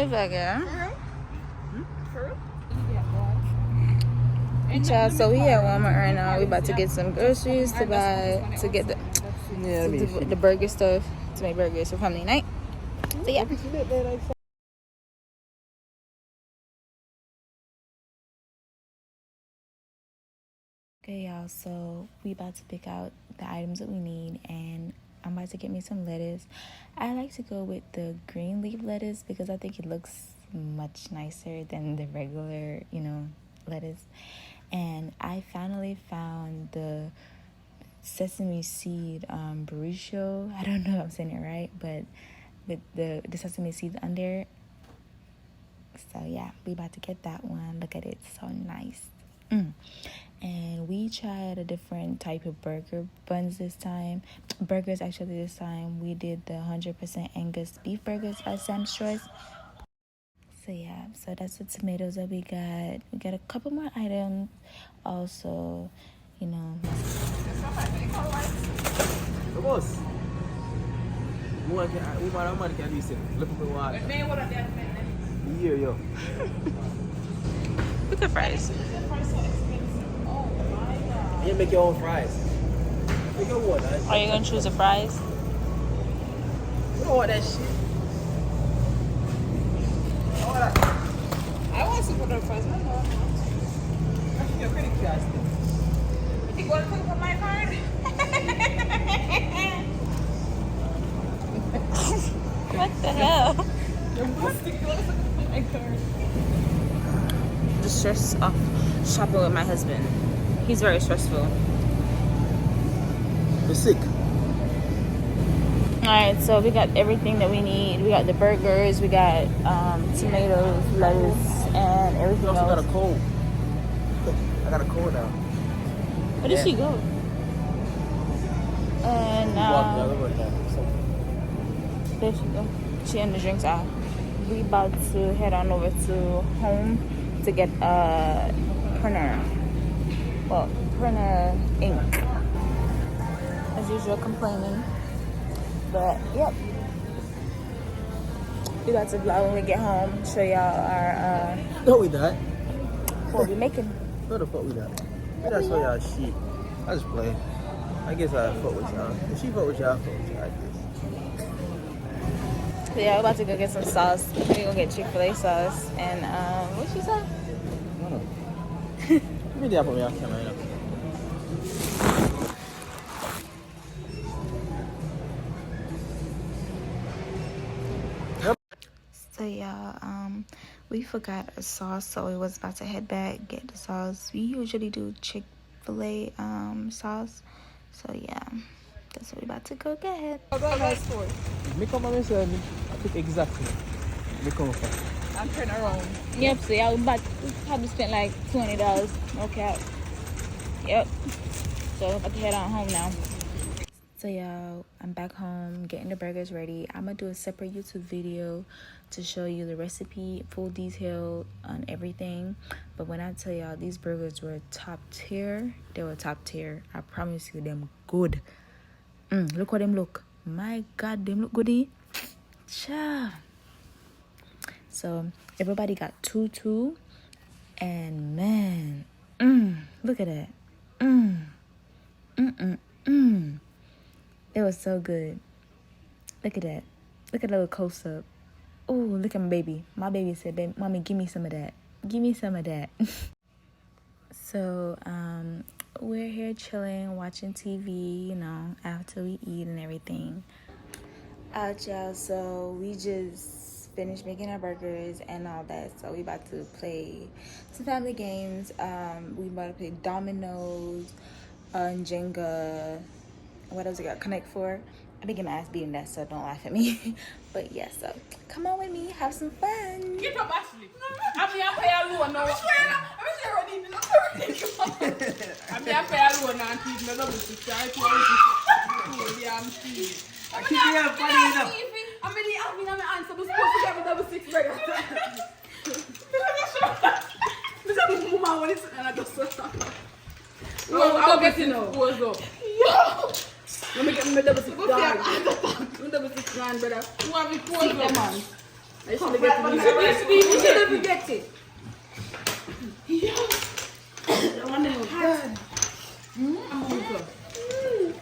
cheeseburger. Child, so we at Walmart right now. We about to get some groceries to get the burger stuff to make burgers for family night. So yeah. Okay, y'all. So we about to pick out the items that we need, and I'm about to get me some lettuce. I like to go with the green leaf lettuce because I think it looks much nicer than the regular, lettuce. And I finally found the sesame seed burrito. I don't know if I'm saying it right, but with the sesame seeds under. So yeah, we about to get that one. Look at it, so nice. And we tried a different type of burgers this time. We did the 100% Angus beef burgers by Sam's Choice. So yeah, so that's the tomatoes that we got. We got a couple more items also, Look at fries. You make your own fries. Are you gonna choose the fries? You don't want that shit. I want some other fries. No. You're pretty curiosity. You want to put my card? What the hell? My card. The stress of shopping with my husband. He's very stressful. You're sick. Alright, so we got everything that we need. We got the burgers, we got tomatoes, lettuce, and everything else. I got a cold. I got a cold now. Where did she go? And there she go. She in the drinks aisle. We about to head on over to home to get printer ink. As usual, complaining. But yep, we got to vlog when we get home. Show y'all our No, we not. what we making. No, the fuck we not. We not show y'all shit. I just play. I guess I fuck with y'all. If she fuck with y'all, I fuck with y'all. I guess. So yeah, we're about to go get some sauce. We're gonna get Chick-fil-A sauce and what she said? No. Maybe I'll put me off camera. So y'all, we forgot a sauce, so we was about to head back, get the sauce. We usually do Chick-fil-A sauce. So yeah, that's what we about to go get. Me come on myself. I think exactly. Me come for. I'm turning around. Yep, so y'all we probably spent like $20. No cap. Yep. So we're about to head on home now. So y'all, I'm back home getting the burgers ready. I'm gonna do a separate YouTube video to show you the recipe, full detail on everything. But when I tell y'all these burgers were top tier, they were top tier. I promise you, them good. Look how them look. My God, them look goody. Cha. So everybody got two, and man, look at that. It was so good. Look at that. Look at the little close up. Oh, look at my baby. My baby said, "Baby, mommy, give me some of that. Give me some of that." So, we're here chilling, watching TV, after we eat and everything. Y'all. So we just finished making our burgers and all that. So we about to play some family games. We about to play Dominoes, Jenga. What else we got? Connect 4. I been getting my ass beating that, so don't laugh at me. But yeah, so come on with me, have some fun. Get up, Ashley. I'm here pay alone now. I'm here pay alone now. Keep me double six. I keep me up funny enough. I'm really having my answer. I'm supposed to have a double six burger. Mama, what is it? And I just I'll get it now. Yo! Let me get my double six down. My double six grand, brother. Who have it for you, man? I should have get it. You should have get it.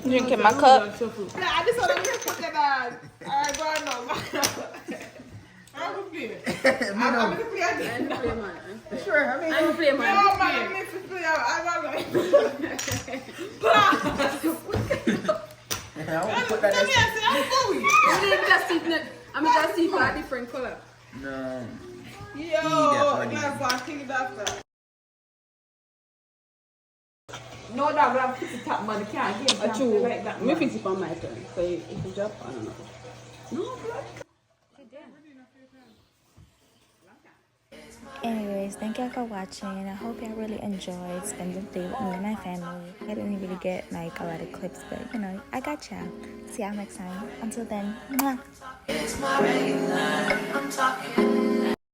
Drinking my cup. I just want to get fucking dad. Alright, go on now. I'm going to play. I'm going to play again. I'm going to play, man. Sure, I mean, I'm going to play, man. No, man, I need to play. I'm going to play. I'm just see for a different color. No. Yo, that's why I think that's no, that will have to fix it up, man. You can't get it true. Like that. Let me fix it on my turn. So if you drop, I don't know. No, blood. Anyways, thank y'all for watching. I hope y'all really enjoyed spending the day with me and my family. I didn't really get like a lot of clips, but you know, I got y'all. See y'all next time. Until then, mwah. It's my regular, I'm talking.